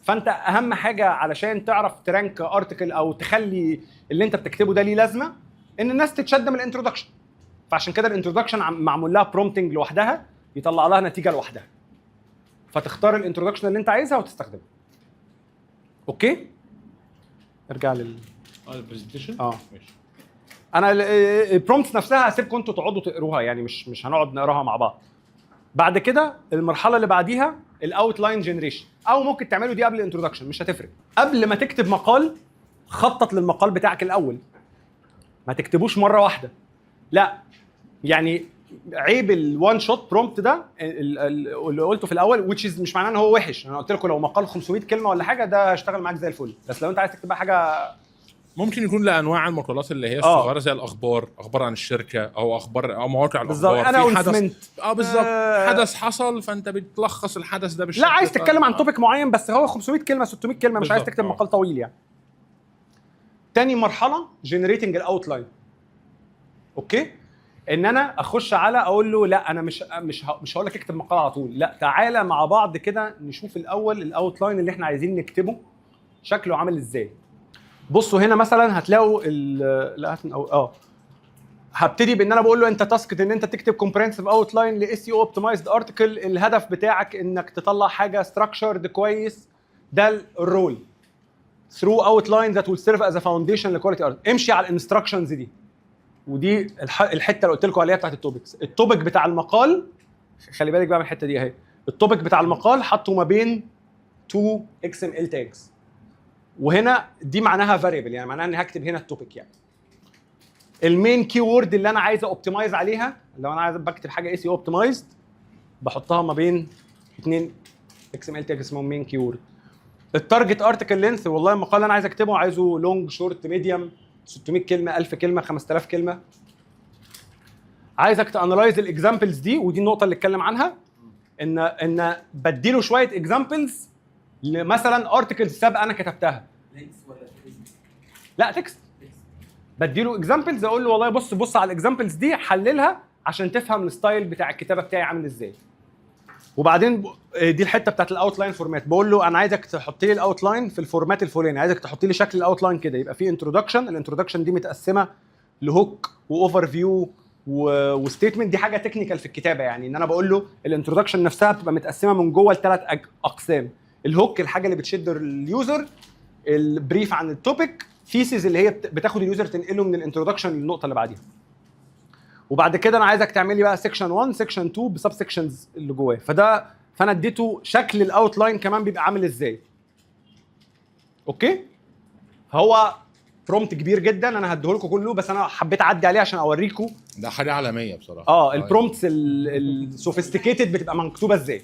فانت اهم حاجه علشان تعرف ترانك ارتكل او تخلي اللي انت بتكتبه ده ليه لازمه ان الناس تتشد من الانترودكشن. فعشان كده الانترودكشن معمول لها برومبتنج لوحدها يطلع لها نتيجه لوحدها، فتختار الانترودكشن اللي انت عايزها وتستخدمها. اوكي ارجع البرزنتيشن. ماشي. انا البرومبتس نفسها هسيبكم انتوا تقعدوا تقروها، يعني مش هنقعد نقراها مع بعض. بعد كده المرحله اللي بعديها الاوتلاين جنريشن، او ممكن تعملوا دي قبل الانترودكشن مش هتفرق. قبل ما تكتب مقال خطط للمقال بتاعك الاول، ما تكتبوش مره واحده. لا يعني عيب الوان شوت برومبت ده اللي قلته في الاول which مش معناه ان هو وحش. انا قلت لكم لو مقال 500 كلمه ولا حاجه ده هيشتغل معاك زي الفل، بس لو انت عايز تكتب حاجه ممكن يكون لانواع المقالات اللي هي الصغيره زي الاخبار، اخبار عن الشركه او اخبار او مواقع الاخبار. انا في حدث بالظبط حدث حصل فانت بتلخص الحدث ده بالشكل. لا عايز تتكلم عن توبيك معين بس هو 500 كلمه 600 كلمه مش عايز تكتب مقال طويل يعني. تاني مرحله جنريتنج الاوتلاين. اوكي ان انا اخش على اقول له لا انا مش هقول لك اكتب مقال على طول، لا تعالى مع بعض كده نشوف الاول الاوتلاين اللي احنا عايزين نكتبه شكله عامل ازاي. بصوا هنا مثلا هتلاقوا هبتدي بان انا بقول له انت تاسكت ان انت تكتب كومبريهنسيف اوتلاين لاس يو اوبتمايزد ارتكل. الهدف بتاعك انك تطلع حاجه ستراكشرد كويس، ده الرول through outline that will serve as a foundation لكواليتي ارت. امشي على الانستراكشنز دي، ودي الحته اللي قلت لكم عليها بتاعت التوبكس. التوبك بتاع المقال خلي بالك بقى من الحته دي اهي. التوبك بتاع المقال حطه ما بين 2 XML tags، وهنا دي معناها فاريبل يعني معناها اني هكتب هنا التوبك. يعني المين كي وورد اللي انا عايز اوبتمايز عليها، لو انا عايز بكتب حاجه اس اوبتمايزد بحطها ما بين 2 XML tags اسمهم مين كي وورد. التارجت ارتكل لينث، والله المقال اللي انا عايز اكتبه عايزه لونج شورت ميديوم 600 كلمه 1000 كلمه 5000 كلمه. عايزك تانلايز الاكزامبلز دي، ودي النقطه اللي اتكلم عنها، ان بديله شويه اكزامبلز مثلا ارتكلز سابقه انا كتبتها. لا تكست. بديله اكزامبلز اقول له والله بص على الاكزامبلز دي حللها عشان تفهم الستايل بتاع الكتابه بتاعي عامل ازاي. وبعدين دي الحته بتاعت الاوتلاين فورمات، بقول له انا عايزك تحط لي الاوتلاين في الفورمات الفلاني، عايزك تحط لي شكل الاوتلاين كده يبقى فيه انترودكشن. الانترودكشن دي متقسمه لهوك واوفر فيو وستيتمنت. دي حاجه تكنيكال في الكتابه، يعني ان انا بقول له الانترودكشن نفسها بتبقى متقسمه من جوه لثلاث اقسام. الهوك الحاجه اللي بتشد اليوزر، البريف عن التوبيك، ثيسز اللي هي بتاخد اليوزر تنقله من الانترودكشن للنقطه اللي بعديها. وبعد كده انا عايزك تعمل لي بقى سيكشن 1 سيكشن 2 بسب سيكشنز اللي جواه. فانا اديته شكل الاوتلاين كمان بيبقى عامل ازاي. اوكي هو برومبت كبير جدا انا هديه لكم كله، بس انا حبيت اعدي عليه عشان اوريكم ده حاجه عالميه بصراحه. البرومبتس السوفيستيكيتد بتبقى مكتوبه ازاي.